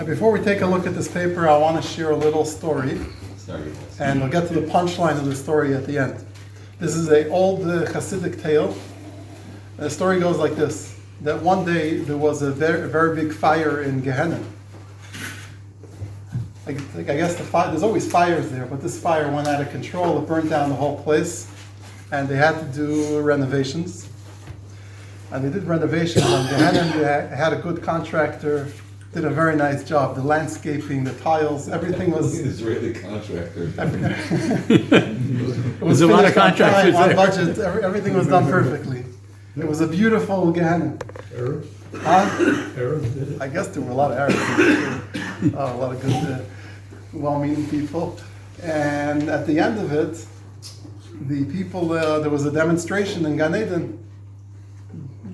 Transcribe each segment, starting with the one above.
Before we take a look at this paper, I want to share a little story, and we'll get to the punchline of the story at the end. This is an old Hasidic tale. The story goes like this: that one day there was a very big fire in Gehenna. I guess there's always fires there, but this fire went out of control. It burned down the whole place, and they had to do renovations. And they did renovations on Gehenna. They had a good contractor, did a very nice job. The landscaping, the tiles, everything was... Israeli contractor. It was a lot of contractors on there. budget. Everything was done perfectly. It was a beautiful Gehenna. Arab? Huh? Did it? I guess there were a lot of Arabs. A lot of good, well-meaning people. And at the end of it, the people, there was a demonstration in Gan Eden.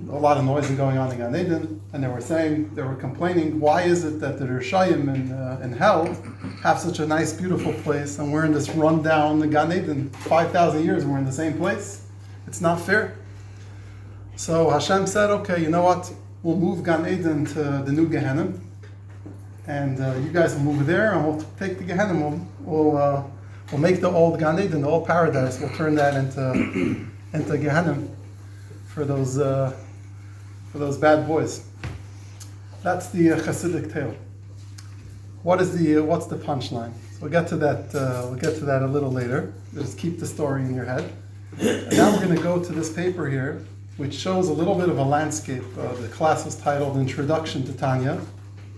A lot of noise going on in Gan Eden, and they were complaining, why is it that the Rishayim in hell have such a nice, beautiful place, and we're in this rundown Gan Eden, 5,000 years, and we're in the same place? It's not fair. So Hashem said, okay, you know what? We'll move Gan Eden to the new Gehenna, and you guys will move there, and we'll take the Gehenna. We'll make the old Gan Eden, the old paradise. We'll turn that into Gehenna for those bad boys. That's the Hasidic tale. What's the punchline? So we'll get to that. We'll get to that a little later. Just keep the story in your head. And now we're going to go to this paper here, which shows a little bit of a landscape. The class was titled Introduction to Tanya.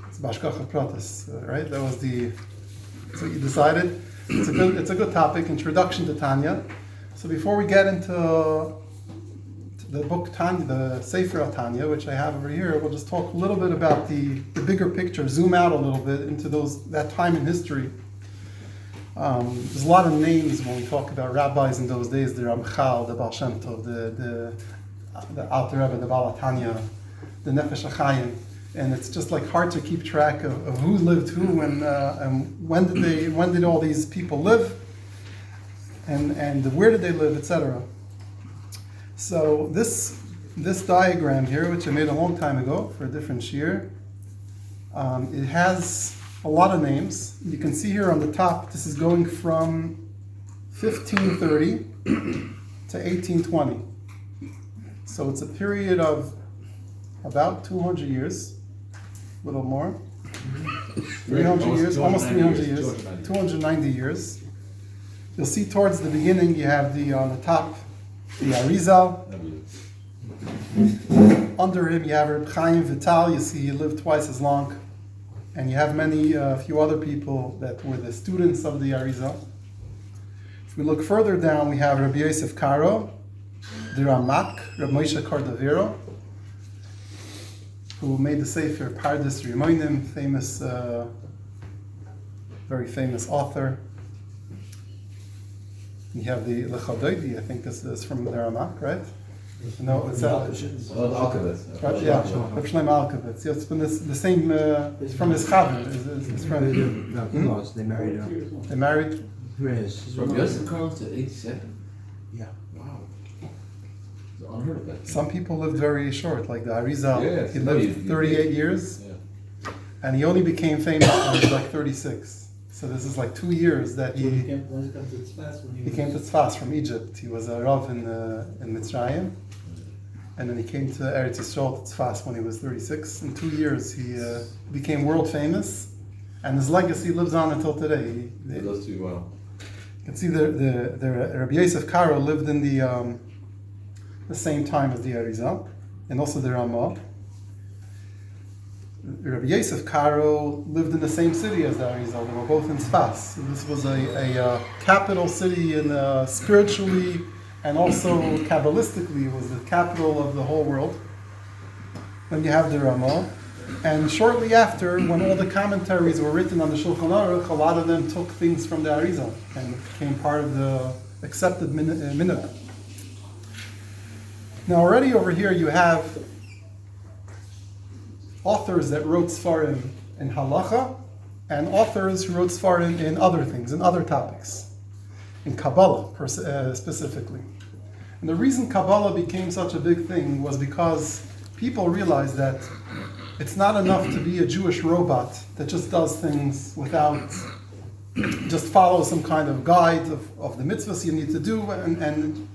It's Bashkacha Pratis, right? That was that's what you decided. It's a good topic, Introduction to Tanya. So before we get into the book Tanya, the Sefer of Tanya, which I have over here, we'll just talk a little bit about the bigger picture, zoom out a little bit into that time in history. There's a lot of names when we talk about rabbis in those days, the Ramchal, the Baal Shem Tov, the Alter Rebbe, the Baal Tanya, the Nefesh HaChaim, and it's just like hard to keep track of who lived who and when did all these people live and where did they live, etc. So this diagram here, which I made a long time ago for a different shiur, it has a lot of names. You can see here on the top, this is going from 1530 to 1820. So it's a period of about 200 years, a little more. 300 years, almost 300 years, 290 years. You'll see towards the beginning, you have on the top, the Arizal. Under him, you have Reb Chaim Vital. You see he lived twice as long. And you have a few other people that were the students of the Arizal. If we look further down, we have Rabbi Yosef Karo, the Ramak, Reb Moshe Cordovero, who made the Sefer Pardes Rimonim, very famous author. You have the Lechadoidi, I think this is from the Ramak, right? No, it's Alkavitz. Right, yeah, Reb Shlomo Alkavitz. Yeah, it's been the same. It's from his chaver, his friend. No, they married her. They married. From Yosef Karl to 87? Yeah. Wow. It's unheard of that. Some people lived very short, like the Arizal. Yeah, he lived 38 years, Yeah. and he only became famous when he was like 36. So this is like 2 years that he came to Tzfas from Egypt. He was a Rav in Mitzrayim, and then he came to Eretz Yisrael to Tzfas when he was 36. In 2 years, he became world famous, and his legacy lives on until today. Those two, wow. You can see the Rabbi Yosef Karo lived in the same time as the Arizal, and also the Ramah. Rabbi Yosef Karo lived in the same city as the Arizal. They were both in Tzfas. So this was a capital city, and spiritually and also Kabbalistically was the capital of the whole world. Then you have the Ramah. And shortly after, when all the commentaries were written on the Shulchan Aruch, a lot of them took things from the Arizal and became part of the accepted minhag. Now already over here you have authors that wrote Sfarim in Halacha and authors who wrote Sfarim in other things, in other topics, in Kabbalah specifically. And the reason Kabbalah became such a big thing was because people realized that it's not enough to be a Jewish robot that just does things without, just follow some kind of guide of the mitzvahs you need to do and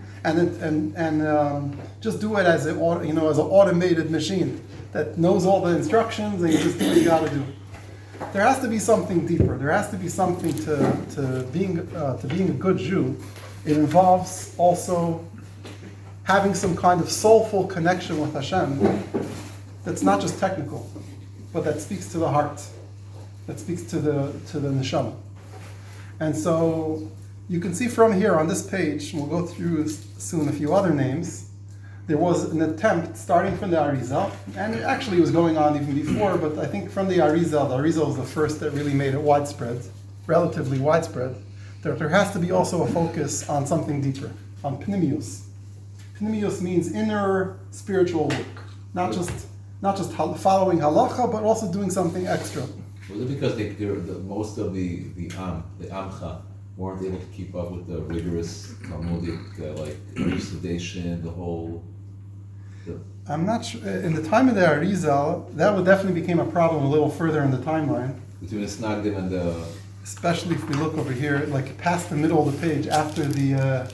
just do it as an automated machine that knows all the instructions and you just do what you got to do. There has to be something deeper. There has to be something to being a good Jew. It involves also having some kind of soulful connection with Hashem that's not just technical, but that speaks to the heart, that speaks to the neshama. And so you can see from here on this page, and we'll go through soon a few other names, there was an attempt starting from the Arizal, and it actually was going on even before, but I think from the Arizal was the first that really made it widespread, relatively widespread, that there has to be also a focus on something deeper, on pnimius. Pnimius means inner spiritual work, not just following halacha, but also doing something extra. Was it because most of the Amcha, weren't able to keep up with the rigorous Talmudic elucidation, the whole... I'm not sure. In the time of the Arizal, that would definitely became a problem a little further in the timeline. Between the Snagdim and the... Especially if we look over here, like past the middle of the page, after the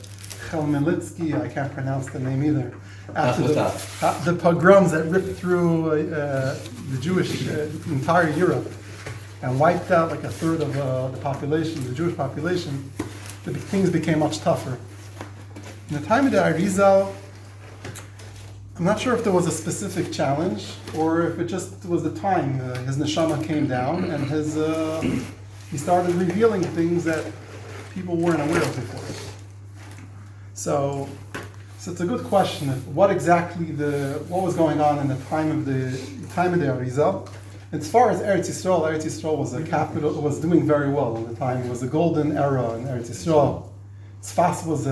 Chelmelitsky, I can't pronounce the name either. After the pogroms that ripped through the Jewish, entire Europe, and wiped out like a third of the population, the Jewish population, things became much tougher. In the time of the Arizal, I'm not sure if there was a specific challenge or if it just was the time. His neshama came down and he started revealing things that people weren't aware of before. So it's a good question. What exactly what was going on in the time of the Arizal? As far as Eretz Yisrael was a capital, was doing very well at the time. It was a golden era in Eretz Yisrael. Tzfas was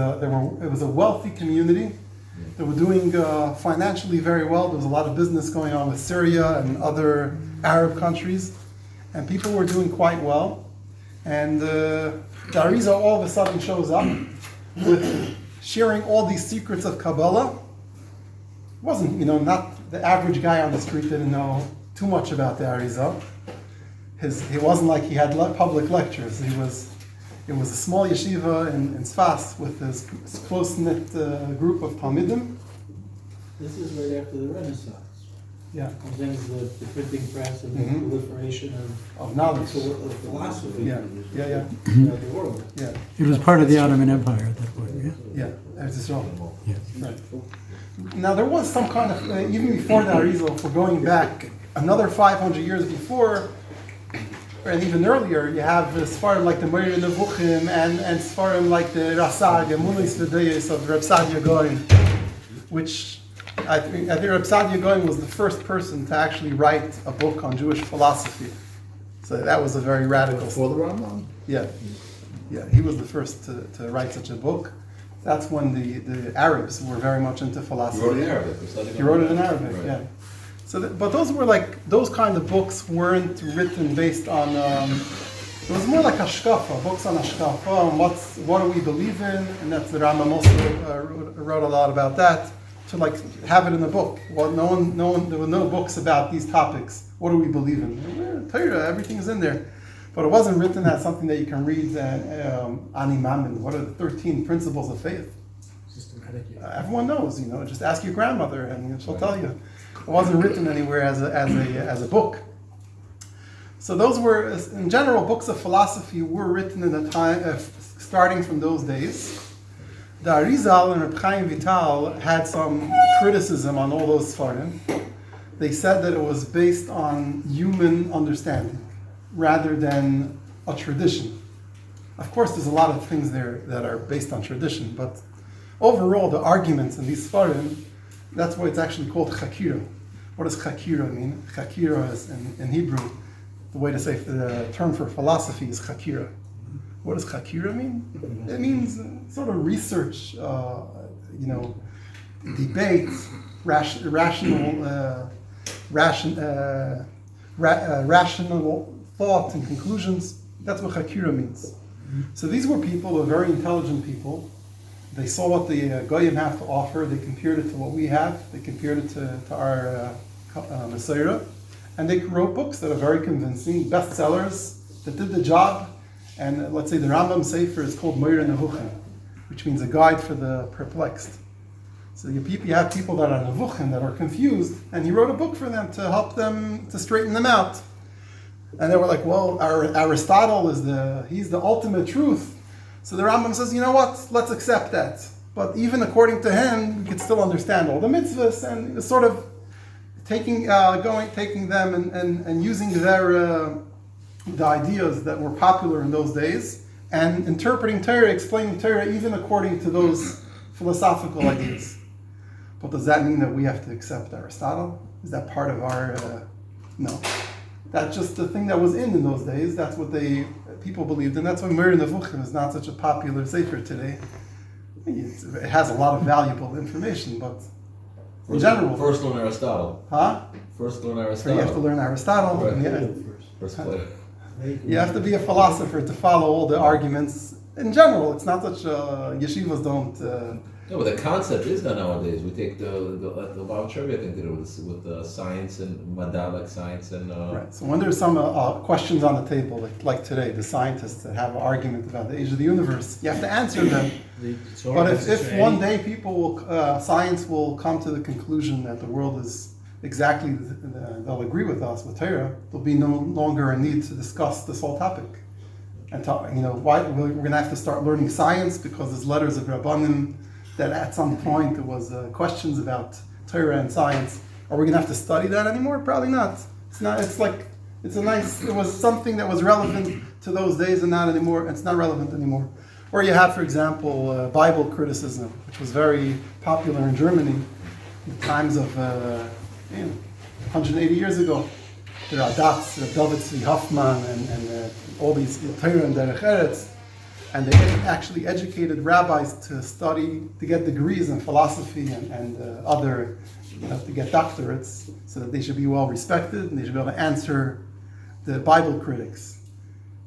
a wealthy community. They were doing financially very well. There was a lot of business going on with Syria and other Arab countries, and people were doing quite well. And the Arizal all of a sudden shows up with sharing all these secrets of Kabbalah. It wasn't, not the average guy on the street didn't know too much about the Arizal. He wasn't like he had public lectures. It was a small yeshiva in Tzfas with this close-knit group of Talmidim. This is right after the Renaissance. Yeah. Then the printing press and the proliferation of knowledge, of philosophy. Yeah. Throughout the world. Yeah. It was part of the Ottoman Empire at that point, yeah? Yeah, Eretz Yisrael. Yes. Right. Now there was some kind of, even before the Arizal, if we're going back another 500 years before, and even earlier, you have Sfarim like the Meir Nevuchim and Sfarim like the Rasag, Munis V'Deyes of Reb Sadia Goin, which I think Reb Sadia Goin was the first person to actually write a book on Jewish philosophy. So that was a very radical... Before the Rambam? Yeah, he was the first to write such a book. That's when the Arabs were very much into philosophy. He wrote it in Arabic. He wrote it in Arabic, right. yeah. So, but those kind of books weren't written based on. It was more like hashkafa, books on hashkafa, and what do we believe in, and that's the Rambam also wrote a lot about that. To have it in a book. Well, there were no books about these topics. What do we believe in? Torah, everything's in there, but it wasn't written as something that you can read. Ani Mamin, what are the 13 principles of faith? Systematic. Everyone knows, Just ask your grandmother, and she'll tell you. It wasn't written anywhere as a book. So those were, in general, books of philosophy were written in the time, starting from those days. The Arizal and Reb Chaim Vital had some criticism on all those Sfarim. They said that it was based on human understanding rather than a tradition. Of course, there's a lot of things there that are based on tradition, but overall, the arguments in these Sfarim, that's why it's actually called Chakira. What does Chakira mean? Chakira is, in Hebrew, the way to say the term for philosophy is Chakira. What does Chakira mean? It means sort of research, debate, rational thought and conclusions. That's what Chakira means. So these were people, very intelligent people. They saw what the Goyim have to offer. They compared it to what we have. They compared it to our Messiah, And they wrote books that are very convincing, bestsellers that did the job. And let's say the Rambam Sefer is called Moira Nevuchim, which means a guide for the perplexed. So you have people that are Nevuchim, that are confused, and he wrote a book for them to help them, to straighten them out. And they were like, well, Aristotle he's the ultimate truth. So the Rambam says, you know what, let's accept that. But even according to him, we could still understand all the mitzvahs, and it was sort of taking them and using the ideas that were popular in those days, and interpreting Torah, explaining Torah, even according to those philosophical ideas. But does that mean that we have to accept Aristotle? Is that part of our... No. That's just the thing that was in those days. That's what people believed, and that's why Moira Nevuchim is not such a popular sefer today. It has a lot of valuable information, but in general... First learn Aristotle. Huh? First learn So Aristotle. you have to learn Aristotle. Right. And First player. you have to be a philosopher to follow all the arguments. In general, it's not such... yeshivas don't... No, but the concept is that nowadays. We take the Baal Trevi, I think, did it with science and Madha, like science and... Right. So when there's some questions on the table, like today, the scientists that have an argument about the age of the universe, you have to answer them. But if one day science will come to the conclusion that the world is exactly, they'll agree with us with Torah, there'll be no longer a need to discuss this whole topic. And why we're going to have to start learning science because there's letters of Rabbanim that at some point there was questions about Torah and science. Are we going to have to study that anymore? Probably not. It's not. It was something that was relevant to those days and not anymore. It's not relevant anymore. Or you have, for example, Bible criticism, which was very popular in Germany in the times of 180 years ago. There are David Tzvi Hoffman and all these Torah and Derech Eretz. And they actually educated rabbis to get degrees in philosophy and to get doctorates, so that they should be well respected and they should be able to answer the Bible critics.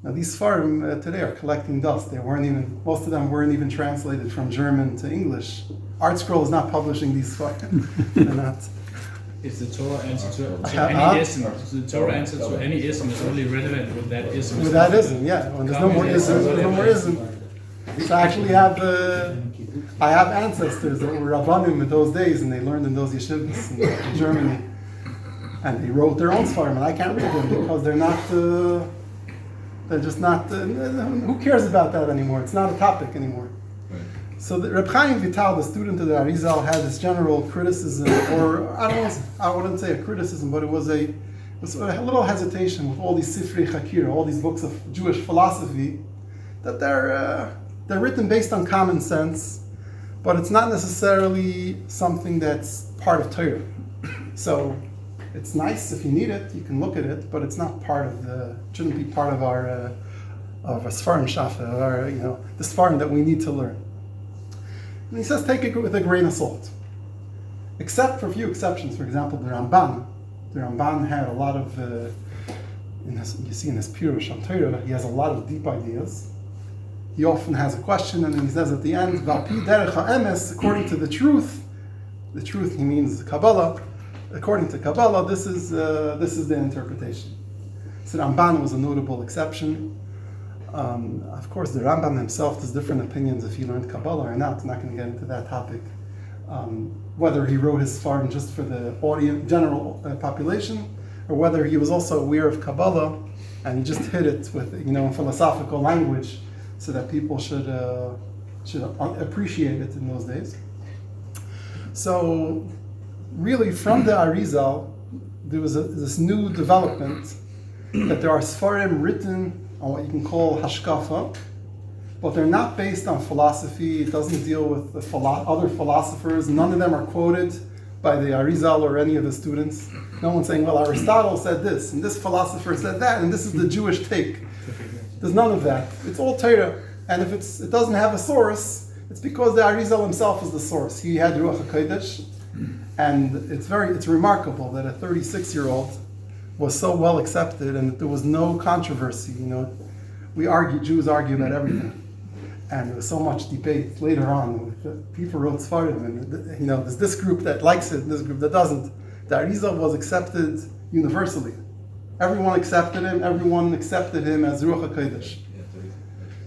Now these Sfarim today are collecting dust. Most of them weren't even translated from German to English. Art Scroll is not publishing these Sfarim. They're not. Is the Torah answer to any ism? The Torah answer to any ism is only relevant with that ism. With that ism, yeah. When there's no more ism, there's no more ism. So I actually have ancestors that were Rabbanim in those days, and they learned in those yeshivas in Germany, and they wrote their own Sfarim, and I can't read them because they're just not. Who cares about that anymore? It's not a topic anymore. So the Reb Chaim Vital, the student of the Arizal, had this general criticism, or I wouldn't say a criticism, but it was a little hesitation with all these Sifrei Chakir, all these books of Jewish philosophy, that they're written based on common sense, but it's not necessarily something that's part of Torah. So it's nice if you need it, you can look at it, but it's not shouldn't be part of our Sfarim Shafa, or the Sfarim that we need to learn. And he says, take it with a grain of salt. Except for a few exceptions. For example, the Ramban. The Ramban had a lot of, you see in his Pirush on Torah, he has a lot of deep ideas. He often has a question, and then he says at the end, V'alpi derech ha'emes, according to the truth he means Kabbalah. According to Kabbalah, this is the interpretation. So Ramban was a notable exception. Of course, the Rambam himself has different opinions if he learned Kabbalah or not. I'm not going to get into that topic. Whether he wrote his Sfarim just for the general population, or whether he was also aware of Kabbalah and he just hid it with in philosophical language, so that people should appreciate it in those days. So, really, from the Arizal, there was this new development that there are Sfarim written on what you can call hashkafa, but they're not based on philosophy. It doesn't deal with other philosophers. None of them are quoted by the Arizal or any of the students. No one's saying, well, Aristotle said this, and this philosopher said that, and this is the Jewish take. There's none of that. It's all Torah. And if it doesn't have a source, it's because the Arizal himself is the source. He had Ruach HaKodesh, and it's remarkable that a 36-year-old was so well accepted, and that there was no controversy. Jews argue about everything, and there was so much debate later on. People wrote Sfarim, and there's this group that likes it, and this group that doesn't. The Arizal was accepted universally. Everyone accepted him. Everyone accepted him as Ruach HaKodesh.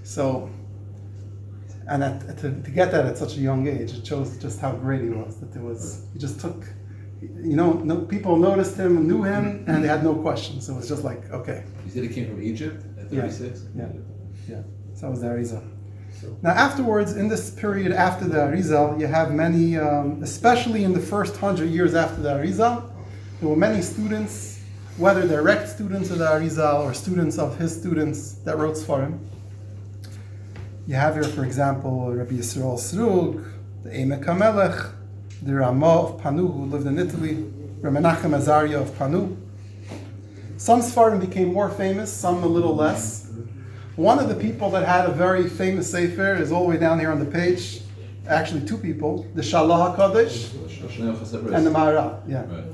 So, and to get that at such a young age, it shows just how great he was. That he just took, people noticed him, knew him, and they had no questions. So it was just like, okay. You said he came from Egypt at 36? Yeah. So that was the Arizal. Now afterwards, in this period after the Arizal, you have many, especially in the first 100 years after the Arizal, there were many students, whether direct students of the Arizal or students of his students that wrote Sfarim. You have here, for example, Rabbi Yisrael Srug, the Emek HaMelech, the Ramah of Panu, who lived in Italy, Rabbi Menachem Azaria of Panu. Some Sfarim became more famous, some a little less. One of the people that had a very famous sefer is all the way down here on the page. Actually, two people: the Shalah HaKadosh and the Maharal. Yeah. Right.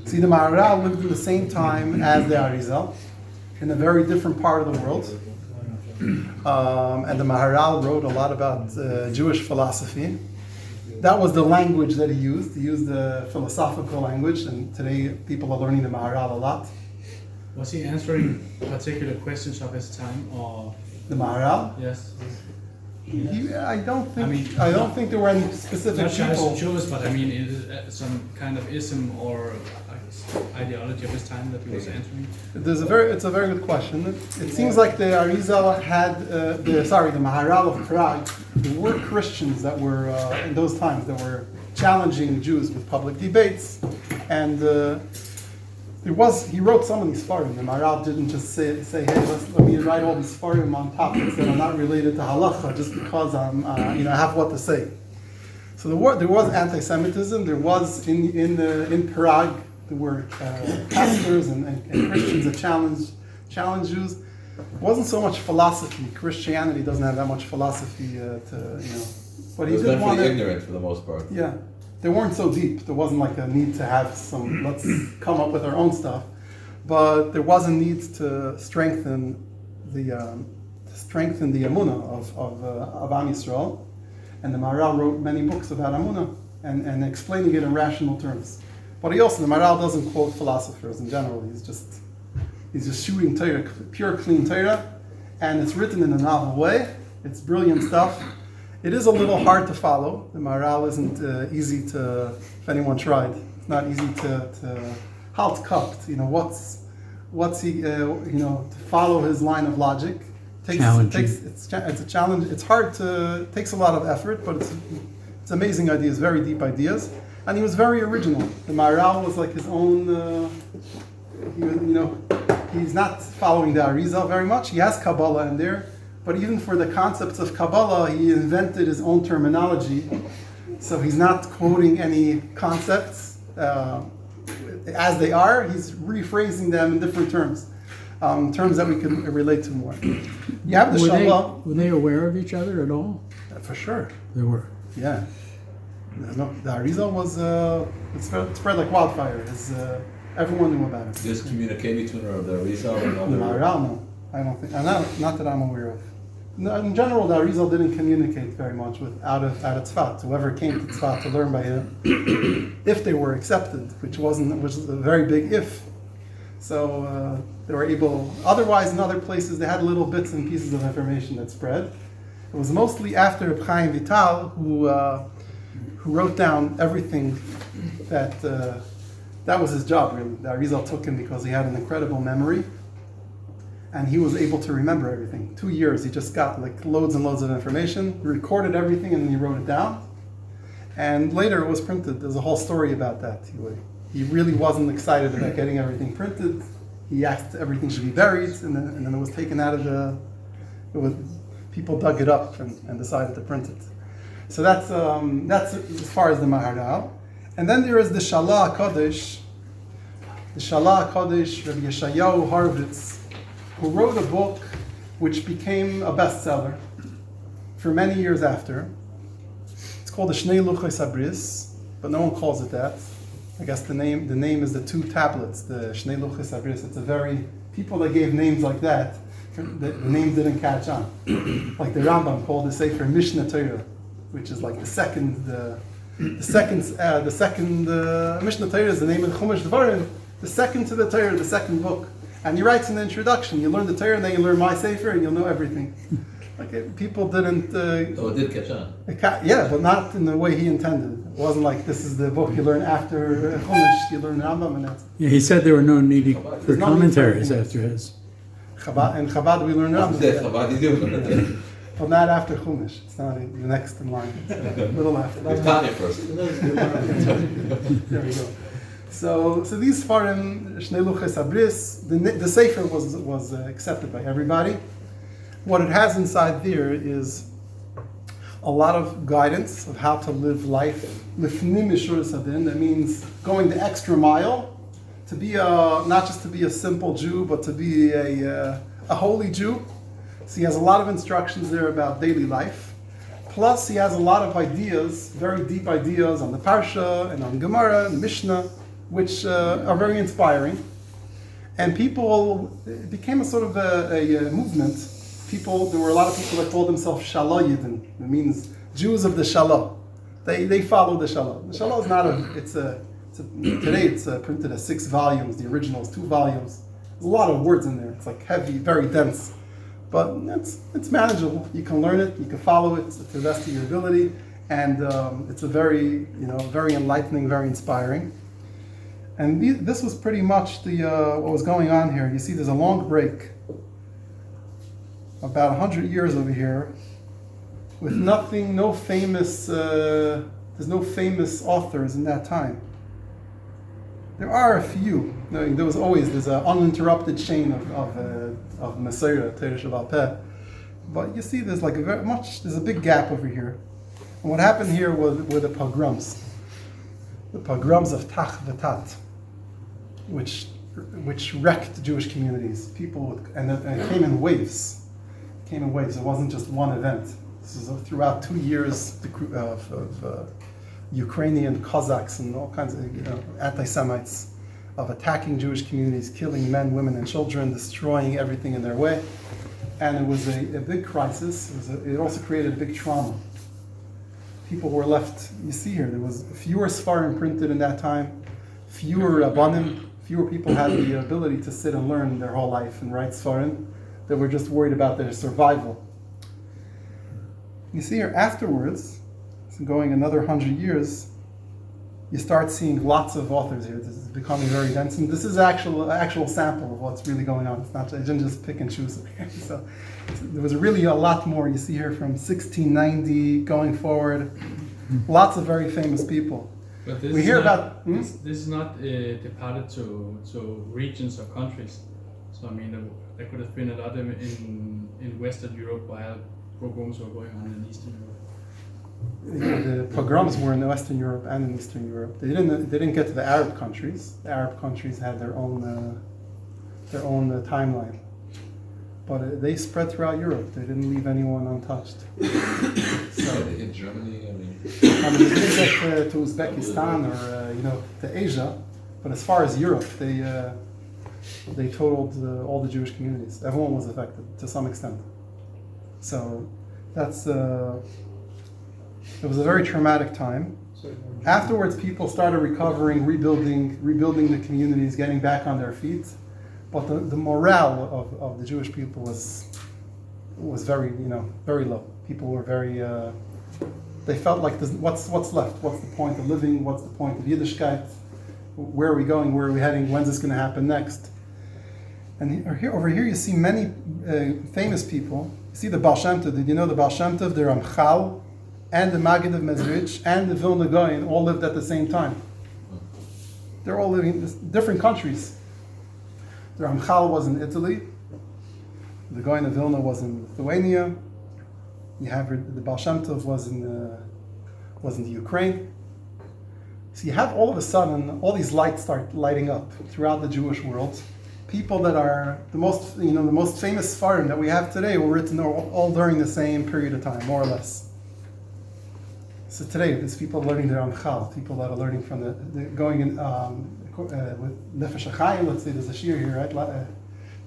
See, the Maharal lived in the same time as the Arizal, in a very different part of the world. And the Maharal wrote a lot about Jewish philosophy. That was the language that he used. He used the philosophical language, and today people are learning the Maharal a lot. Was he answering particular questions of his time, or The Maharal? yes? I don't think there were any specific Not people. just Jews, but I mean, is some kind of ism or ideology of his time that he was answering. It's a very good question. It seems like the Arizal had the Maharal of Prague. There were Christians that were in those times that were challenging Jews with public debates, and he wrote some of these Sfarim. The Maharal didn't just say hey, let me write all these Sfarim on topics that are not related to halacha just because I have what to say. So there was anti-Semitism. There was in Prague. There were pastors and Christians that challenged Jews. It wasn't so much philosophy. Christianity doesn't have that much philosophy But he It was did meant for want the to. ignorant for the most part. Yeah, they weren't so deep. There wasn't like a need to have let's come up with our own stuff. But there was a need to strengthen the emunah of Am Yisrael. And the Maharal wrote many books about emunah and explaining it in rational terms. But the Maharal doesn't quote philosophers in general. He's just shooting Torah, pure, clean Torah, and it's written in a novel way. It's brilliant stuff. It is a little hard to follow. The Maharal isn't easy to, if anyone tried, it's not easy to halt kapt. What's he, to follow his line of logic. It's a challenge. It's hard to, it takes a lot of effort, but it's amazing ideas, very deep ideas. And he was very original. The Maharal was like his own, he's not following the Arizal very much. He has Kabbalah in there, but even for the concepts of Kabbalah, he invented his own terminology. So he's not quoting any concepts as they are. He's rephrasing them in different terms, terms that we can relate to more. You have the Shalah. Were they aware of each other at all? For sure. They were. Yeah. No, the Arizal was it spread like wildfire. Everyone knew about it. Just communicate between the Arizal and The other. Maharal, no, I don't think. Not that I'm aware of. No, in general, the Arizal didn't communicate very much out of Tzfat. Whoever came to Tzfat to learn by him, if they were accepted, which was a very big if. So they were able. Otherwise, in other places, they had little bits and pieces of information that spread. It was mostly after Reb Chaim Vital who wrote down everything that was his job, really. The Arizal took him because he had an incredible memory, and he was able to remember everything. 2 years, he just got like loads and loads of information, recorded everything, and then he wrote it down. And later it was printed. There's a whole story about that. He really wasn't excited about getting everything printed. He asked everything should be buried, and then it was taken out of people dug it up and decided to print it. So that's as far as the Maharal. And then there is the Shalah HaKadosh. The Shalah HaKadosh, Rabbi Yeshayahu Horowitz, who wrote a book which became a bestseller for many years after. It's called the Shnei Luchos Habris, but no one calls it that. I guess the name is the 2 tablets, the Shnei Luchos Habris. People that gave names like that, the name didn't catch on. Like the Rambam called the Sefer Mishnah Torah, which is like the second Mishnah Torah is the name of the Chumash Dvarim, the second to the Torah, the second book. And he writes in the introduction, you learn the Torah and then you learn my Sefer and you'll know everything. People didn't... Oh, it did catch on. Yeah, but not in the way he intended. It wasn't like this is the book you learn after Chumash, you learn Rambam and that's... Yeah, he said there were no need for There's no need commentaries for after his. In Chabad we learn Rambam. We've But not after Chumash. It's not the next in line. It's a little after. Tanya first. There we go. So these Farim, Shnei Luches Abris, the Sefer was accepted by everybody. What it has inside there is a lot of guidance of how to live life. Lifnim Yeshuras Hadin. That means going the extra mile to be not just to be a simple Jew, but to be a holy Jew. So he has a lot of instructions there about daily life. Plus, he has a lot of ideas, very deep ideas on the Parsha and on Gemara and Mishnah, which are very inspiring. And it became a sort of a movement. There were a lot of people that called themselves Shalah Yidden. It means Jews of the Shalah. They follow the Shalah. The Shalah is not today it's printed as 6 volumes. The original is 2 volumes. There's a lot of words in there. It's like heavy, very dense. But it's manageable. You can learn it, you can follow it to the best of your ability, and it's a very enlightening, very inspiring. And this was pretty much what was going on here. You see, there's a long break, about 100 years over here, with nothing, no famous. There's no famous authors in that time. There are a few. There's an uninterrupted chain of Messiah, Torah Sheba'al Peh. But you see, there's a big gap over here. And what happened here were the pogroms. The pogroms of Tach V'Tat, which wrecked Jewish communities. And it came in waves. It wasn't just one event. This was throughout 2 years of Ukrainian Cossacks and all kinds of anti-Semites of attacking Jewish communities, killing men, women, and children, destroying everything in their way. And it was a big crisis. It also created a big trauma. People were left, you see here, there was fewer Sfarim printed in that time, fewer Rabbanim, fewer people had the ability to sit and learn their whole life and write Sfarim. They were just worried about their survival. You see here, afterwards, going another 100 years, you start seeing lots of authors here. This is becoming very dense, and this is actual sample of what's really going on. It's not, I didn't just pick and choose. So there was really a lot more. You see here from 1690 going forward, lots of very famous people. But this We hear about this is not departed to regions or countries. So I mean, there could have been a lot in Western Europe while pogroms were going on in Eastern Europe. The pogroms were in Western Europe and in Eastern Europe. They didn't get to the Arab countries. The Arab countries had their own timeline, but they spread throughout Europe. They didn't leave anyone untouched. So they hit Germany. They didn't get to Uzbekistan or to Asia, but as far as Europe, they totaled all the Jewish communities. Everyone was affected to some extent. So that's. It was a very traumatic time. Afterwards, people started recovering, rebuilding the communities, getting back on their feet. But the morale of the Jewish people was very very low. People were very. They felt like what's left? What's the point of living? What's the point of Yiddishkeit? Where are we going? Where are we heading? When's this going to happen next? And over here you see many famous people. You see the Baal Shem Tov. Did you know the Baal Shem Tov, the Ramchal, and the Maggid of Mezrich, and the Vilna Gaon all lived at the same time. They're all living in different countries. The Ramchal was in Italy. The Gaon of Vilna was in Lithuania. You have the Baal Shem Tov was in the Ukraine. So you have all of a sudden all these lights start lighting up throughout the Jewish world. People that are the most famous Sfarim that we have today were written all during the same period of time, more or less. So today, there's people learning the Ramchal, people that are learning from going in with Nefesh HaChaim. Let's say there's a shir here, right?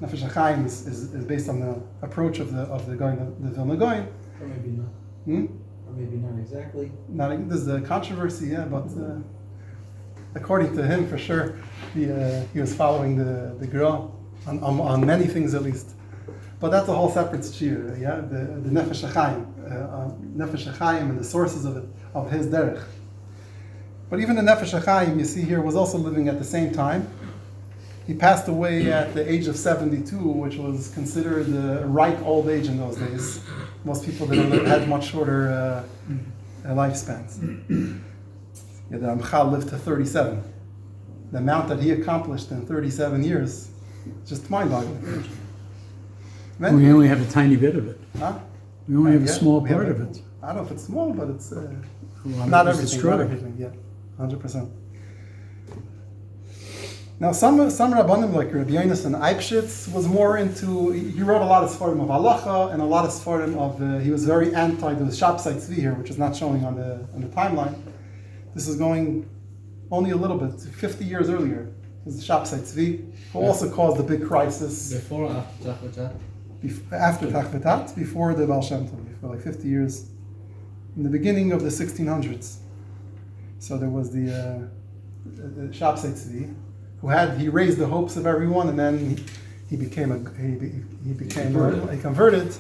Nefesh HaChaim is based on the approach of the Vilna Gaon. Or maybe not. Or maybe not exactly. There's a controversy, yeah, but according to him, for sure, he was following the girl on many things at least. But that's a whole separate shir, yeah, the Nefesh HaChaim and the sources of it, of his derech. But even the Nefesh HaChaim, you see here, was also living at the same time. He passed away at the age of 72, which was considered a ripe old age in those days. Most people had much shorter lifespans. Yeah, the Ramchal lived to 37. The amount that he accomplished in 37 years, just mind-boggling. We only have a tiny bit of it. Huh? We only have a Yeah, small we have part a- of it. I don't know if it's small, but it's A lot not of it was everything. Not destroyed. everything, yeah, 100%. Now, some Rabbanim, like Rabbi Yonasan Eibschitz, was more into. He wrote a lot of Sfarim of halacha and a lot of Sfarim of. He was very anti the Shabsai Tzvi here, which is not showing on the timeline. This is going only a little bit, 50 years earlier. This is Shabsai Tzvi, who also caused the big crisis Before or after Tachvatat? after Tachvetat, before the Baal Shem Tov, for like 50 years, in the beginning of the 1600s. So there was the Shabsai Tzvi, he raised the hopes of everyone, and then he converted,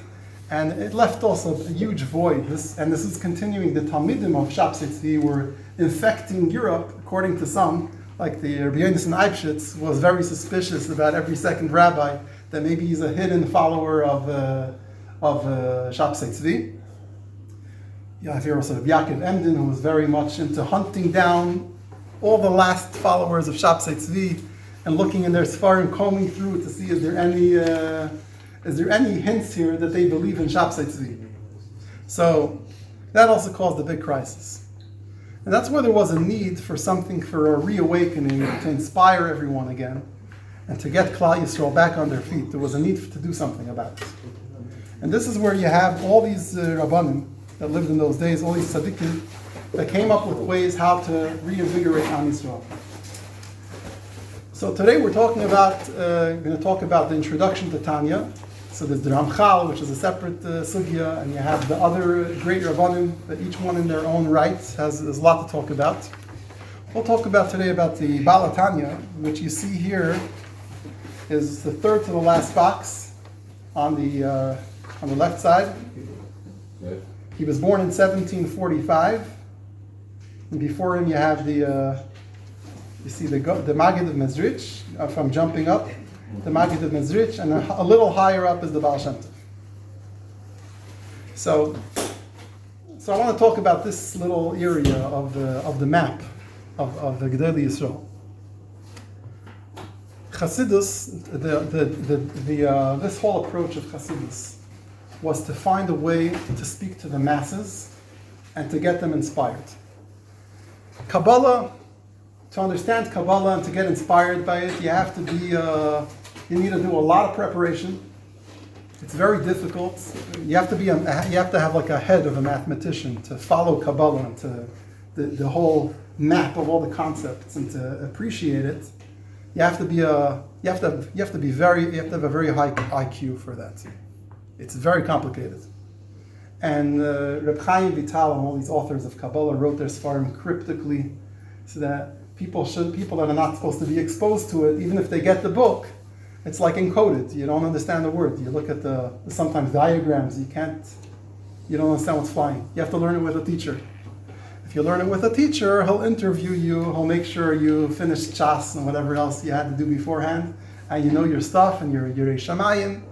and it left also a huge void. This is continuing. The Talmidim of Shabsai Tzvi were infecting Europe, according to some. Like the Rabbi Yonasan Eibschitz was very suspicious about every second rabbi that maybe he's a hidden follower of Shabsai Tzvi. You have here also Rabbi Yaakov Emden, who was very much into hunting down all the last followers of Shabsai Tzvi and looking in their Sfarim, combing through to see is there any hints here that they believe in Shabsai Tzvi. So that also caused a big crisis. And that's where there was a need for a reawakening, to inspire everyone again, and to get Klal Yisrael back on their feet. There was a need to do something about it. And this is where you have all these Rabbanim that lived in those days, all these tzaddikim, that came up with ways how to reinvigorate Am Yisrael. So today we're going to talk about the introduction to Tanya. So there's the Ramchal, which is a separate sugya, and you have the other great Rabbanim, that each one in their own right has a lot to talk about. We'll talk about today about the Baal Tanya, which you see here is the third to the last box on the left side. Okay. He was born in 1745, and before him you have the Maggid of Mezrich, if I'm jumping up, the Maggid of Mezrich, and a little higher up is the Baal Shem Tov. So I want to talk about this little area of the map of the Gedolei Yisrael. Chassidus, this whole approach of Chassidus was to find a way to speak to the masses and to get them inspired. Kabbalah, to understand Kabbalah and to get inspired by it, you have to you need to do a lot of preparation. It's very difficult. You have to have like a head of a mathematician to follow Kabbalah and to the whole map of all the concepts and to appreciate it. You have to have a very high IQ for that. It's very complicated. And Reb Chaim Vital and all these authors of Kabbalah wrote their Sfarim cryptically, so that people that are not supposed to be exposed to it, even if they get the book, it's like encoded. You don't understand the word. You look at the sometimes diagrams. You don't understand what's flying. You have to learn it with a teacher. If you learn it with a teacher, he'll interview you. He'll make sure you finish chas and whatever else you had to do beforehand, and you know your stuff, and you're Shamayim,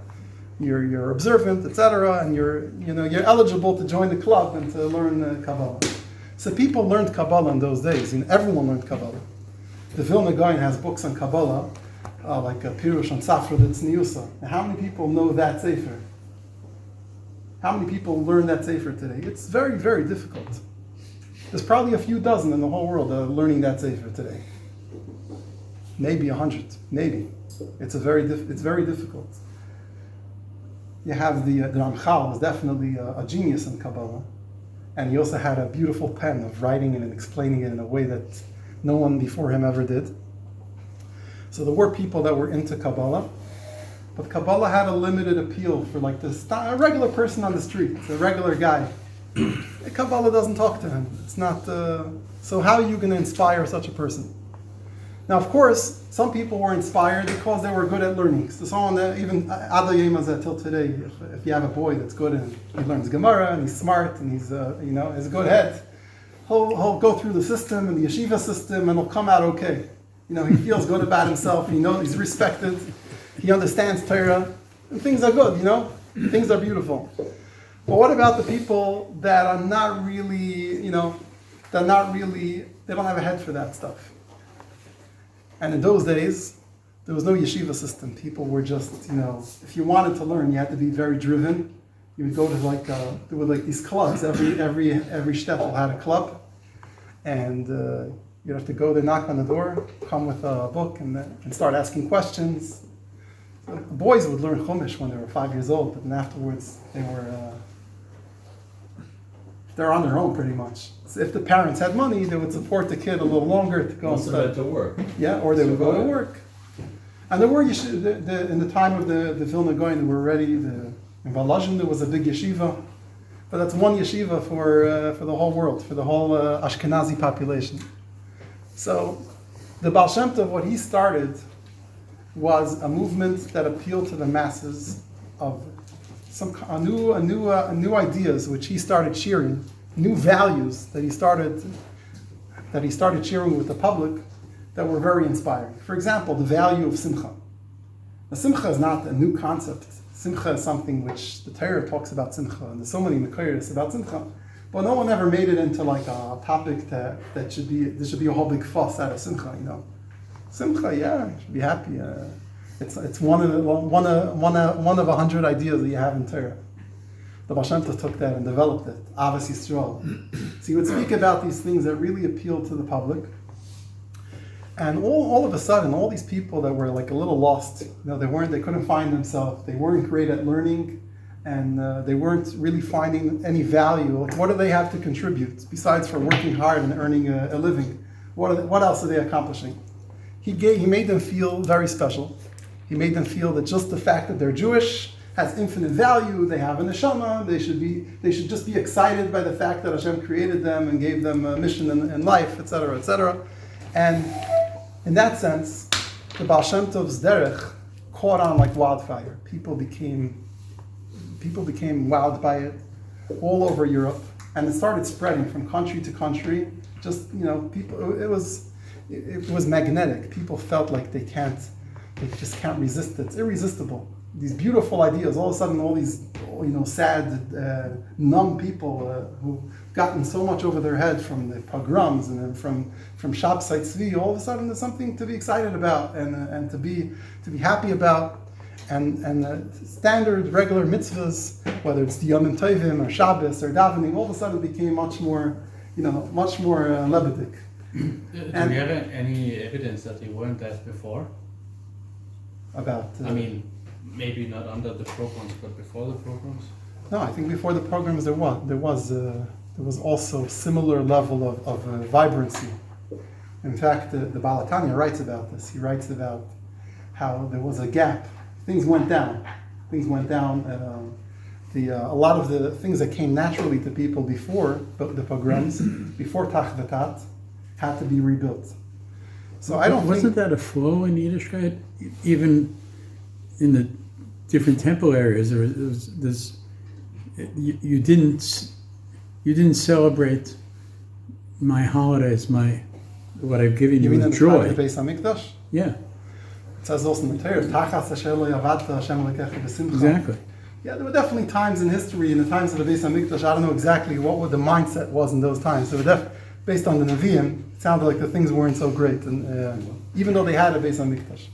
you're observant, etc., and you're eligible to join the club and to learn Kabbalah. So people learned Kabbalah in those days, and everyone learned Kabbalah. The Vilna Gaon has books on Kabbalah, like Pirush on Safra Tzniusa. And how many people know that Sefer? How many people learn that Sefer today? It's very, very difficult. There's probably a few dozen in the whole world that are learning that Sefer today. Maybe 100, maybe. It's very difficult. You have the Ramchal was definitely a genius in Kabbalah, and he also had a beautiful pen of writing it and explaining it in a way that no one before him ever did. So there were people that were into Kabbalah, but Kabbalah had a limited appeal for like a regular person on the street, a regular guy. Kabbalah doesn't talk to him. It's not. So how are you going to inspire such a person? Now, of course, some people were inspired because they were good at learning. So someone that even Ada Yemazah till today, if you have a boy that's good and he learns Gemara and he's smart and he's has a good head, he'll go through the system and the yeshiva system and he'll come out okay. He feels good about himself. He knows he's respected. He understands Torah, and things are good. Things are beautiful. But what about the people that are not really, they don't have a head for that stuff? And in those days, there was no yeshiva system. People were just, if you wanted to learn, you had to be very driven. You would go to there were these clubs. Every shtetl had a club, and you'd have to go there, knock on the door, come with a book, and start asking questions. So the boys would learn Chumash when they were 5 years old, but then afterwards they're on their own pretty much. So if the parents had money, they would support the kid a little longer to go and study. To work. Yeah, or they would go to work. And there were in the time of the Vilna Gaon, there were already in Volozhin there was a big yeshiva, but that's one yeshiva for the whole world, for the whole Ashkenazi population. So the Baal Shem Tov, what he started was a movement that appealed to the masses of new ideas which he started sharing, new values that he started sharing with the public that were very inspiring. For example, the value of simcha. Now, simcha is not a new concept. Simcha is something which the Torah talks about simcha, and there's so many mekayros about simcha, but no one ever made it into like a topic there should be a whole big fuss out of simcha. Simcha, yeah, you should be happy. It's one of 100 ideas that you have in Torah. The Baal Shem Tov took that and developed it. Avas Yisrael. So he would speak about these things that really appealed to the public. And all of a sudden, all these people that were like a little lost, they couldn't find themselves. They weren't great at learning, and they weren't really finding any value. What do they have to contribute besides for working hard and earning a living? What else are they accomplishing? He made them feel very special. He made them feel that just the fact that they're Jewish has infinite value. They have a neshama. They should just be excited by the fact that Hashem created them and gave them a mission in life, etc., etc. And in that sense, the Baal Shem Tov's derech caught on like wildfire. People became wowed by it all over Europe, and it started spreading from country to country. Just people. It was magnetic. People felt like they just can't resist it. It's irresistible. These beautiful ideas. All of a sudden, all these sad, numb people who've gotten so much over their head from the pogroms and then from Shabsai Tzvi. All of a sudden, there's something to be excited about and to be happy about. And standard, regular mitzvahs, whether it's the Yom Tovim or Shabbos or davening, all of a sudden became much more lebedik. Do we have any evidence that they weren't that before? About maybe not under the programs, but before the programs? No, I think before the programs there was also similar level of vibrancy. In fact, the Baal Tanya writes about this. He writes about how there was a gap. Things went down. A lot of the things that came naturally to people before the pogroms, before Tach V'Tat, had to be rebuilt. So I don't Wasn't that a flow in Yiddishkeit? Even in the different temple areas, there was this. You didn't celebrate my holidays, what I've given you with joy. The Beis Hamikdash? Yeah, It says also in the Torah, Tachas asher lo yavadta Hashem Elokecha b'simcha. exactly. Yeah, there were definitely times in history, in the times of the Beis Hamikdash, I don't know exactly what the mindset was in those times. So based on the Nevi'im, it sounded like the things weren't so great, and even though they had a Beis Hamikdash.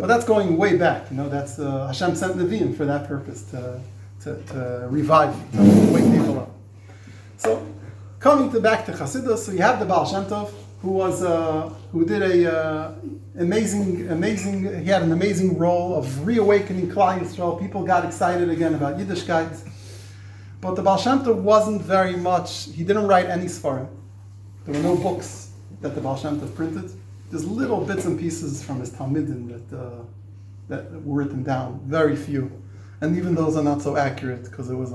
But that's going way back. That's Hashem sent Nevi'im for that purpose to revive, to wake people up. So, coming back to Chassidus, so you have the Baal Shem Tov, who did he had an amazing role of reawakening Klal Yisrael. People got excited again about Yiddishkeit. But the Baal Shem Tov wasn't very much, he didn't write any Sfarim. There were no books that the Baal Shem Tov printed. There's little bits and pieces from his Talmidim that were written down, very few. And even those are not so accurate, because it was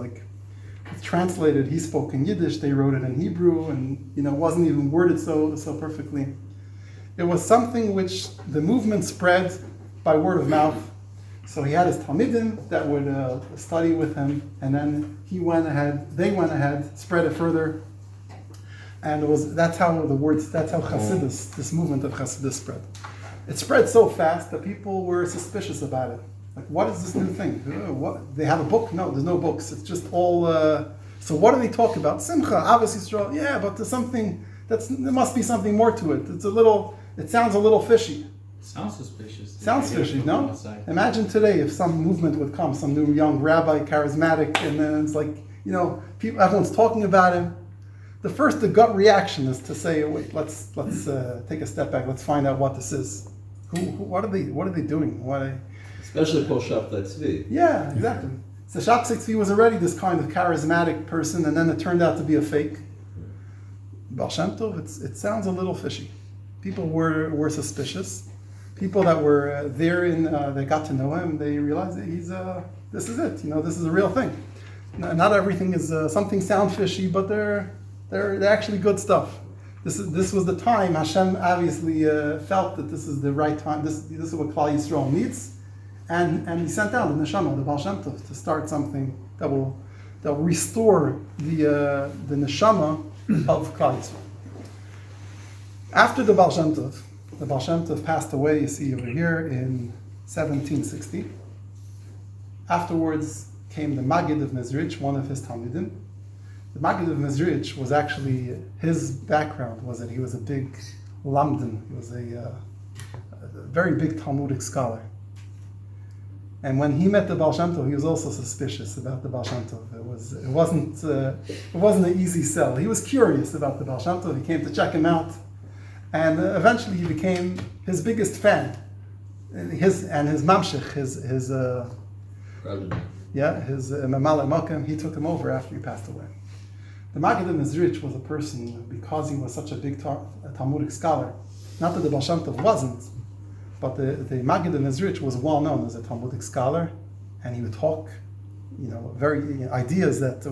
it's translated, he spoke in Yiddish, they wrote it in Hebrew, and it wasn't even worded so perfectly. It was something which the movement spread by word of mouth. So he had his talmidim that would study with him, and then they went ahead, spread it further, and that's how Chassidus, this movement of Chassidus spread. It spread so fast that people were suspicious about it. Like, what is this new thing? What? They have a book? No, there's no books. It's just all. So what do they talk about? Simcha, Avos Yisrael. Yeah, but there's something. There must be something more to it. It sounds a little fishy. Sounds suspicious. Sounds fishy, no? Outside. Imagine today if some movement would come, some new young rabbi, charismatic, and then it's like, people, everyone's talking about him. The gut reaction is to say, wait, let's take a step back. Let's find out what this is. What are they doing? Especially post-Shabtai Tzvi. Yeah, exactly. So Shabtai Tzvi was already this kind of charismatic person, and then it turned out to be a fake. Baal Shem Tov, it sounds a little fishy. People were suspicious. People that were there they got to know him. They realized that this is it. This is a real thing. Not everything is something sound fishy, but they're actually good stuff. This was the time Hashem obviously felt that this is the right time. This is what Klal Yisrael needs, and He sent down the neshama, the Baal Shem Tov, to start something that will restore the neshama of Klal Yisrael. After the Baal Shem Tov passed away. You see over here in 1760. Afterwards came the Maggid of Mezrich, one of his talmidim. The Maggid of Mezrich was actually, his background was that he was a big lamdan. He was a very big Talmudic scholar. And when he met the Baal Shem Tov, he was also suspicious about the Baal Shem Tov. It wasn't an easy sell. He was curious about the Baal Shem Tov. He came to check him out, and eventually he became his biggest fan. His mamshech, his Mamale Mokem, he took him over after he passed away. The Maggid of Mezrich was a person, because he was such a big Talmudic scholar, not that the Baal Shem Tov wasn't, but the Maggid of Mezrich was well known as a Talmudic scholar, and he would talk, very ideas that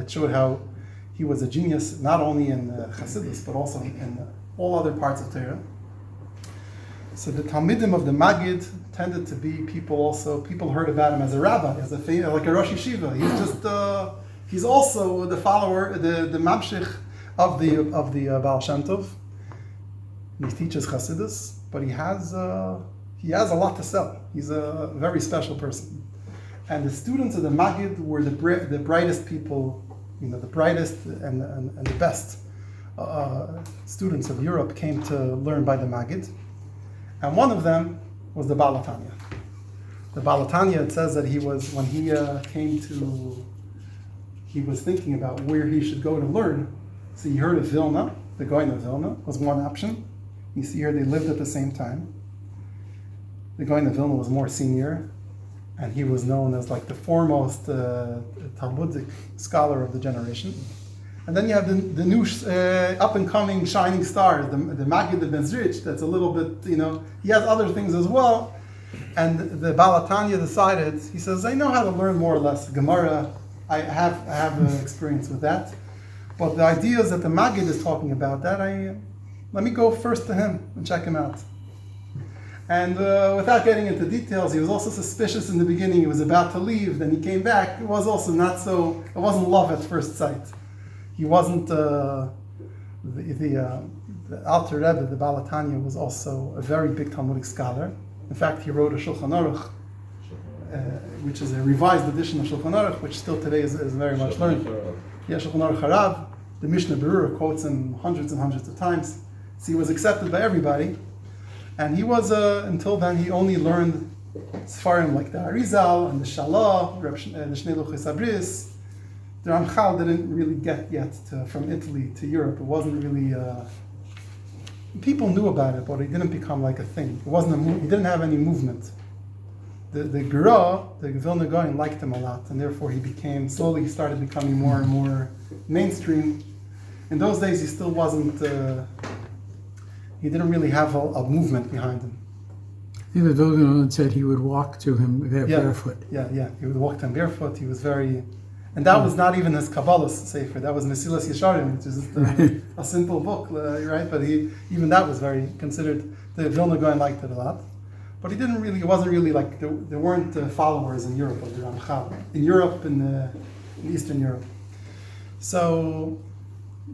showed how he was a genius, not only in Chassidus, but also in all other parts of Torah. So the Talmidim of the Maggid tended to be people heard about him as a rabbi, like a Rosh Yeshiva. He's also the follower, the mamshich of the Baal Shem Tov. He teaches Chassidus, but he has a lot to sell. He's a very special person. And the students of the Maggid were the brightest people, the brightest and the best students of Europe came to learn by the Maggid. And one of them was the Baal Tanya. The Baal Tanya, it says that he was thinking about where he should go to learn. So he heard of Vilna, the Gaon of Vilna was one option. You see here they lived at the same time. The Gaon of Vilna was more senior, and he was known as like the foremost Talmudic scholar of the generation. And then you have the new up-and-coming shining star, the Maggid of Mezrich, that's a little bit, he has other things as well. And the Baal Tanya decided, he says, I know how to learn more or less Gemara. I have experience with that. But the ideas that the Maggid is talking about, let me go first to him and check him out. And without getting into details, he was also suspicious in the beginning. He was about to leave, then he came back. It was also it wasn't love at first sight. He wasn't, the Alter Rebbe, the Baal Tanya, was also a very big Talmudic scholar. In fact, he wrote a Shulchan Aruch, which is a revised edition of Shulchan Aruch, which still today is very much learned. Yeah, Shulchan Aruch Harav, the Mishnah Berurah quotes him hundreds and hundreds of times. So he was accepted by everybody. And he was, until then, he only learned Sfarim like the Arizal and the Shalah, the Shnei Luchos Abris. The Ramchal didn't really get yet from Italy to Europe. It wasn't really, people knew about it, but it didn't become like a thing. It wasn't he didn't have any movement. The Gra, the Vilna Gaon, liked him a lot, and therefore he started becoming more and more mainstream. In those days, he still wasn't, he didn't really have a movement behind him. The Vilna Gaon said he would walk to him barefoot. Yeah, he would walk to him barefoot. He was very... And that was not even his Kabbalah Sefer. That was Mesilas Yesharim, which is a simple book, right? But even that was very considered The Vilna Gaon liked it a lot. But it wasn't really like, there weren't followers in Europe of the Ramchal. In Europe, in Eastern Europe. So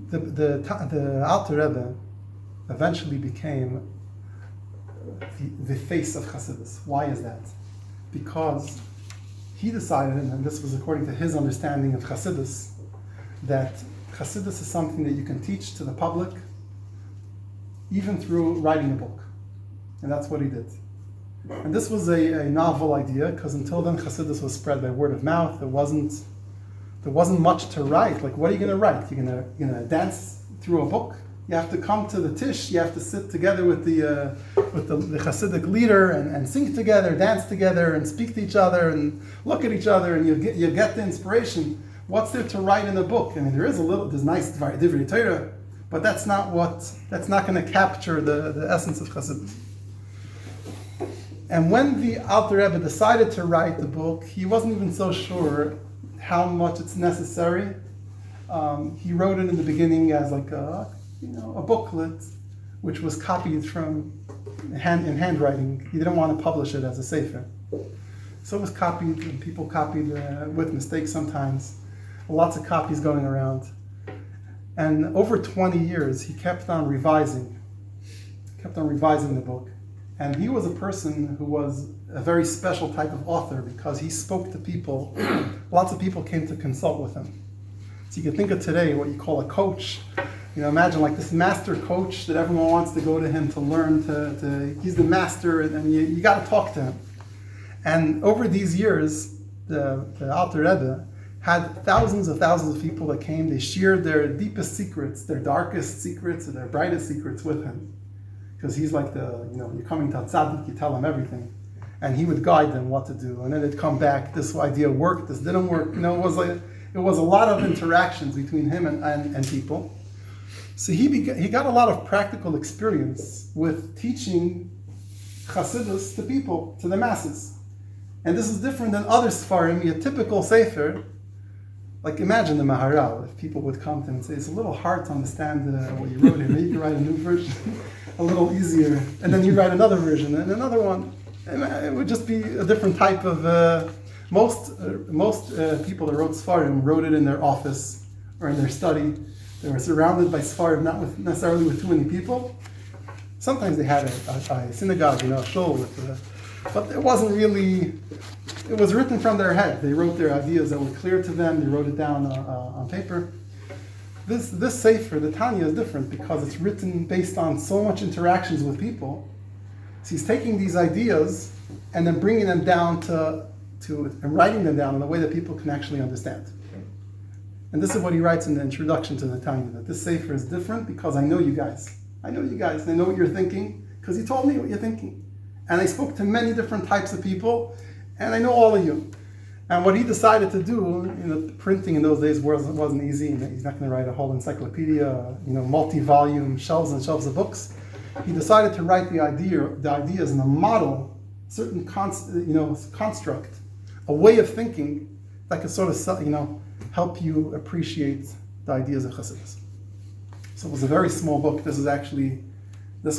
the Alter Rebbe eventually became the face of Chassidus. Why is that? Because he decided, and this was according to his understanding of Chassidus, that Chassidus is something that you can teach to the public even through writing a book. And that's what he did. And this was a novel idea, because until then Chassidus was spread by word of mouth. There wasn't much to write. Like, what are you going to write? You're gonna dance through a book? You have to come to the tish. You have to sit together with the Hasidic leader and sing together, dance together, and speak to each other and look at each other, and you get the inspiration. What's there to write in a book? I mean, there's nice divrei Torah, but that's not going to capture the essence of Chassidus. And when the Alter Rebbe decided to write the book, he wasn't even so sure how much it's necessary. He wrote it in the beginning as like a booklet, which was copied from in handwriting. He didn't want to publish it as a sefer, so it was copied, and people copied with mistakes sometimes. Lots of copies going around, and over 20 years he kept on revising the book. And he was a person who was a very special type of author, because he spoke to people. Lots of people came to consult with him. So you can think of today what you call a coach. Imagine like this master coach that everyone wants to go to him to learn. He's the master, and you got to talk to him. And over these years, the Alter Rebbe had thousands of people that came. They shared their deepest secrets, their darkest secrets, and their brightest secrets with him. Because he's like you're coming to a tzaddik, you tell him everything. And he would guide them what to do. And then it'd come back, this idea worked, this didn't work. It was a lot of interactions between him and people. So he got a lot of practical experience with teaching Chassidus to people, to the masses. And this is different than other Sfarim. A typical Sefer, like imagine the Maharal, if people would come to him and say, it's a little hard to understand what you wrote here, maybe you could write a new version, a little easier, and then you write another version and another one. And it would just be a different type of, most people that wrote Sfarim wrote it in their office or in their study. They were surrounded by Sfarim, not necessarily with too many people. Sometimes they had a synagogue, a shul, but it wasn't really, it was written from their head. They wrote their ideas that were clear to them, they wrote it down on paper. This Sefer, the Tanya, is different because it's written based on so much interactions with people. So he's taking these ideas and then bringing them down and writing them down in a way that people can actually understand. And this is what he writes in the introduction to the Tanya, that this Sefer is different because I know you guys. I know what you're thinking, because he told me what you're thinking. And I spoke to many different types of people, and I know all of you. And what he decided to do, printing in those days wasn't easy. He's not going to write a whole encyclopedia, multi-volume shelves and shelves of books. He decided to write the ideas in a model, certain construct, a way of thinking that could sort of, help you appreciate the ideas of Chassidus. So it was a very small book. This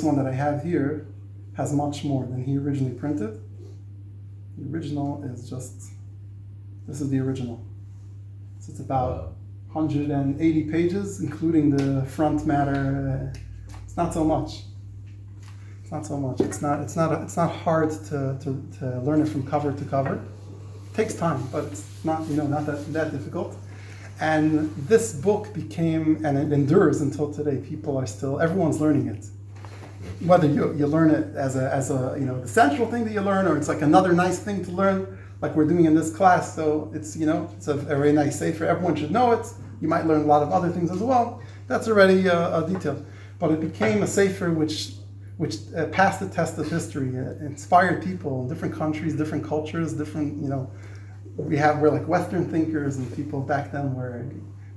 one that I have here has much more than he originally printed. The original is this is the original. So it's about 180 pages, including the front matter. It's not so much. It's not hard to learn it from cover to cover. It takes time, but it's not not that difficult. And this book became, and it endures until today. Everyone's learning it. Whether you learn it as a the central thing that you learn, or it's like another nice thing to learn, like we're doing in this class. So it's it's a very nice sefer. Everyone should know it. You might learn a lot of other things as well. That's already a detail. But it became a sefer which passed the test of history. It inspired people in different countries, different cultures, different we're like Western thinkers, and people back then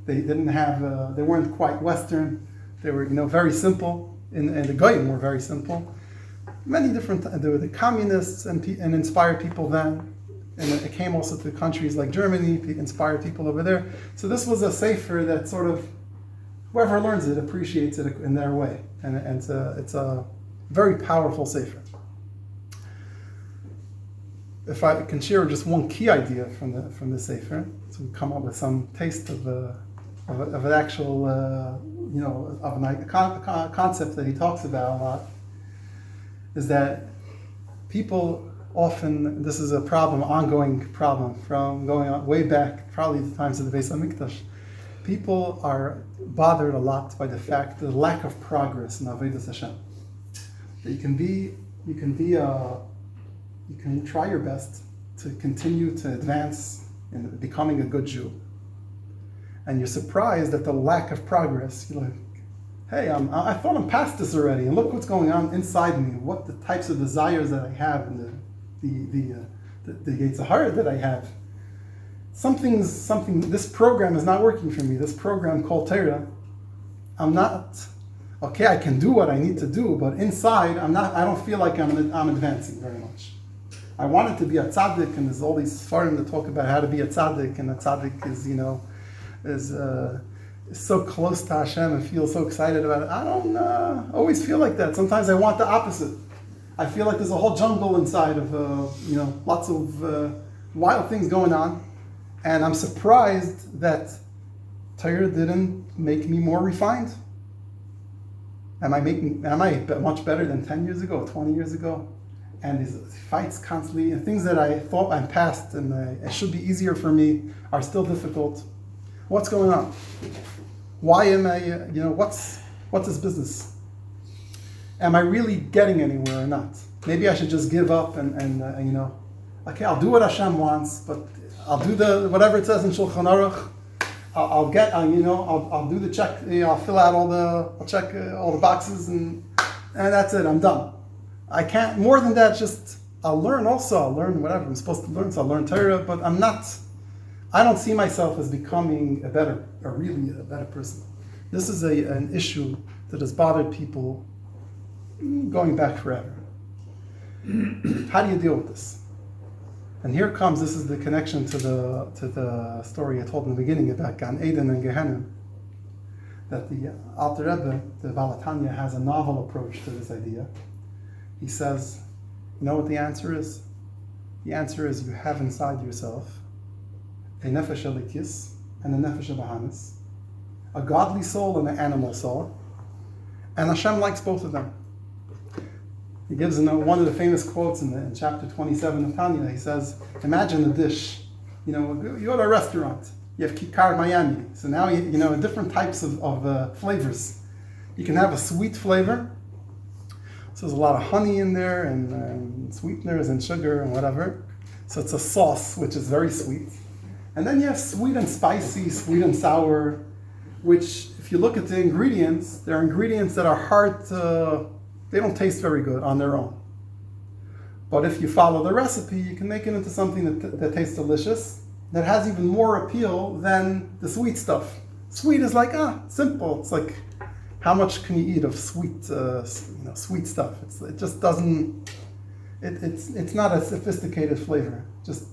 they weren't quite Western. They were very simple. And the Goyim were very simple. Many different, there were the communists and inspired people then. And it came also to countries like Germany, inspired people over there. So this was a sefer that sort of, whoever learns it appreciates it in their way. And it's a Very powerful sefer. If I can share just one key idea from the sefer, so we come up with some taste of an actual, of a concept that he talks about a lot, is that people often, this is a problem, ongoing problem, from going on way back, probably the times of the Beis HaMikdash. People are bothered a lot by the lack of progress in Avodas Hashem. That you can try your best to continue to advance in becoming a good Jew. And you're surprised at the lack of progress. You're like, hey, I thought I'm past this already, and look what's going on inside me, what the types of desires that I have, and the Yetzer Hara that I have. This program is not working for me. This program called Torah, I'm not, okay, I can do what I need to do, but inside, I don't feel like I'm advancing very much. I wanted to be a tzaddik, and there's all these svarim that talk about how to be a tzaddik, and a tzaddik is so close to Hashem and feels so excited about it. I don't always feel like that. Sometimes I want the opposite. I feel like there's a whole jungle inside of, lots of wild things going on, and I'm surprised that Torah didn't make me more refined. Am I much better than 10 years ago, 20 years ago? And these fights constantly, and things that I thought I'm past and it should be easier for me are still difficult. What's going on? Why am I, what's this business? Am I really getting anywhere or not? Maybe I should just give up and okay, I'll do what Hashem wants, but I'll do whatever it says in Shulchan Aruch. I'll do the check, I'll fill out I'll check all the boxes and that's it, I'm done. I can't, more than that, I'll learn whatever I'm supposed to learn, so I'll learn Torah, but I don't see myself as becoming really a better person. This is an issue that has bothered people going back forever. How do you deal with this? And here comes, this is the connection to the story I told in the beginning about Gan Eden and Gehenna, that the Alter Rebbe, the Baal Tanya, has a novel approach to this idea. He says, you know what the answer is? The answer is you have inside yourself a nefesh elikis and a nefesh bahamis, a godly soul and an animal soul, and Hashem likes both of them. He gives one of the famous quotes in chapter 27 of Tanya. He says, imagine a dish. You go to a restaurant. You have Kikar Miami. So now, different types of flavors. You can have a sweet flavor. So there's a lot of honey in there and sweeteners and sugar and whatever. So it's a sauce, which is very sweet. And then you have sweet and spicy, sweet and sour, which if you look at the ingredients, they're ingredients that are hard to, they don't taste very good on their own. But if you follow the recipe, you can make it into something that tastes delicious, that has even more appeal than the sweet stuff. Sweet is like, simple. It's like, how much can you eat of sweet, sweet stuff? It just doesn't. It's not a sophisticated flavor. Just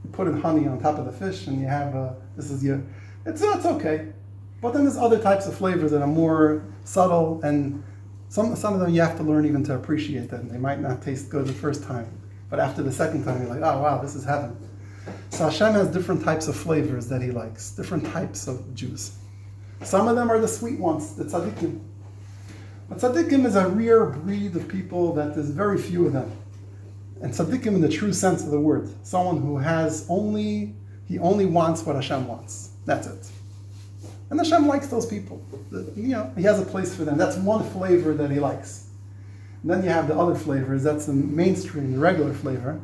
you put in honey on top of the fish, and you have It's okay. But then there's other types of flavors that are more subtle, and some of them you have to learn even to appreciate them. They might not taste good the first time, but after the second time, you're like, oh wow, this is heaven. So Hashem has different types of flavors that He likes, different types of Jews. Some of them are the sweet ones, the tzaddikim. But tzaddikim is a rare breed of people that there's very few of them. And tzaddikim in the true sense of the word, someone who he only wants what Hashem wants. That's it. And Hashem likes those people. He has a place for them. That's one flavor that He likes. And then you have the other flavors. That's the mainstream, the regular flavor,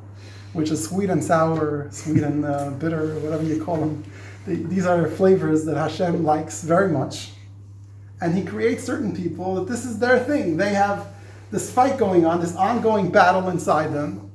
which is sweet and sour, sweet and bitter, whatever you call them. These are flavors that Hashem likes very much. And He creates certain people that this is their thing. They have this fight going on, this ongoing battle inside them.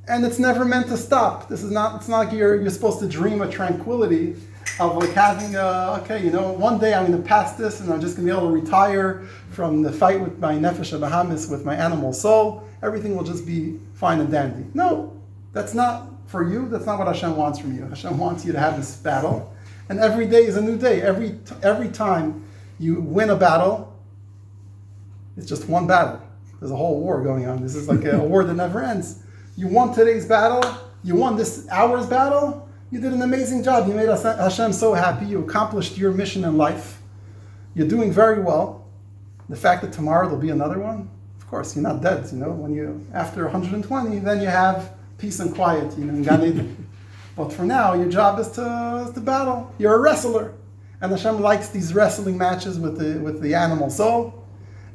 And it's never meant to stop. It's not like you're supposed to dream of tranquility, of like having one day I'm going to pass this and I'm just going to be able to retire from the fight with my nefesh bahamis, with my animal soul. Everything will just be fine and dandy. No, that's not for you. That's not what Hashem wants from you. Hashem wants you to have this battle, and every day is a new day. Every time you win a battle, It's just one battle. There's a whole war going on. This is like a war that never ends. You won today's battle. You won this hour's battle. You did an amazing job. You made Hashem so happy. You accomplished your mission in life. You're doing very well. The fact that tomorrow there'll be another one, of course, you're not dead. When you after 120, then you have peace and quiet. In Gan Eden. But for now, your job is to battle. You're a wrestler, and Hashem likes these wrestling matches with the animal soul.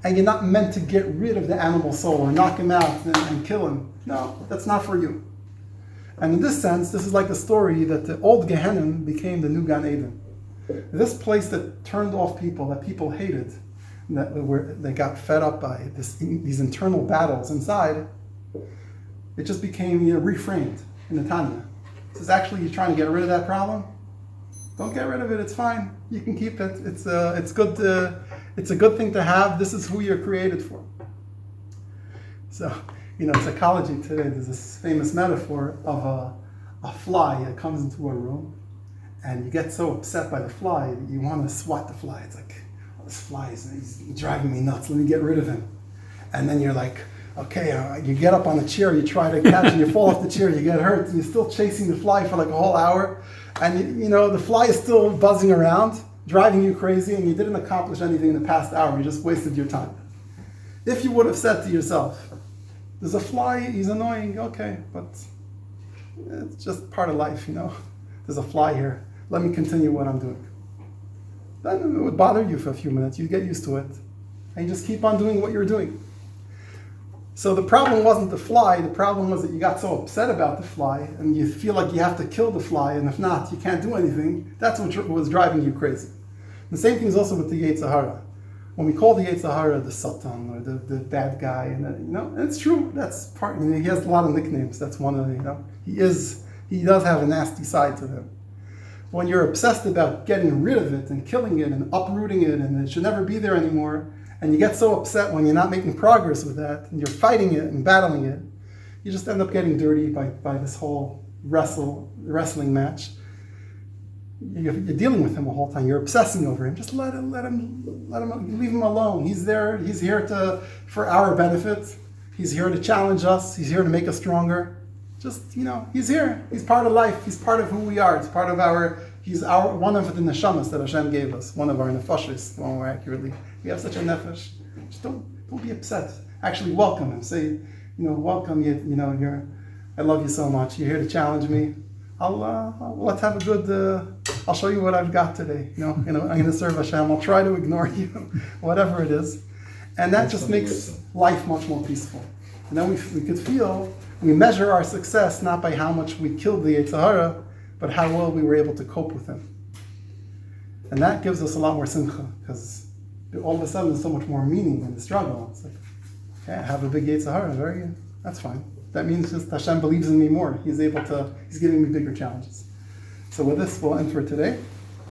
And you're not meant to get rid of the animal soul or knock him out and kill him. No, that's not for you. And in this sense, this is like the story that the old Gehenna became the new Gan Eden. This place that turned off people, that people hated, they got fed up by these internal battles inside, it just became reframed in the Tanya. It says, actually, you're trying to get rid of that problem? Don't get rid of it, it's fine. You can keep it. It's good. It's a good thing to have. This is who you're created for. So, psychology today, there's this famous metaphor of a fly that comes into a room, and you get so upset by the fly that you want to swat the fly. It's like, oh, this fly he's driving me nuts. Let me get rid of him. And then you're like, okay, you get up on the chair, you try to catch, and you fall off the chair, you get hurt, and you're still chasing the fly for like a whole hour, and the fly is still buzzing around, driving you crazy, and you didn't accomplish anything in the past hour. You just wasted your time. If you would have said to yourself, there's a fly, he's annoying, okay, but it's just part of life, There's a fly here. Let me continue what I'm doing. Then it would bother you for a few minutes. You'd get used to it. And you just keep on doing what you're doing. So the problem wasn't the fly. The problem was that you got so upset about the fly and you feel like you have to kill the fly, and if not, you can't do anything. That's what was driving you crazy. The same thing is also with the Yetzer Hara. When we call the Yetzer Hara the Satan or the bad guy, and it's true. That's part. He has a lot of nicknames. That's one of the. He does have a nasty side to him. When you're obsessed about getting rid of it and killing it and uprooting it, and it should never be there anymore, and you get so upset when you're not making progress with that, and you're fighting it and battling it, you just end up getting dirty by this whole wrestling match. You're dealing with him the whole time. You're obsessing over him. Just let him, leave him alone. He's there. He's here for our benefit. He's here to challenge us. He's here to make us stronger. Just, he's here. He's part of life. He's part of who we are. It's part of he's one of the neshamas that Hashem gave us. One of our nefashis, more accurately. We have such a nefesh. Just don't be upset. Actually welcome him. Say, welcome, I love you so much. You're here to challenge me. Let's have a good, I'll show you what I've got today. I'm going to serve Hashem. I'll try to ignore you, whatever it is. And that just makes life much more peaceful. And then we could feel, we measure our success not by how much we killed the Yetzer Hara, but how well we were able to cope with him. And that gives us a lot more simcha, because all of a sudden there's so much more meaning in the struggle. It's like, okay, I have a big Yetzer Hara, that's fine. That means just Hashem believes in me more. He's giving me bigger challenges. So with this, we'll end for today.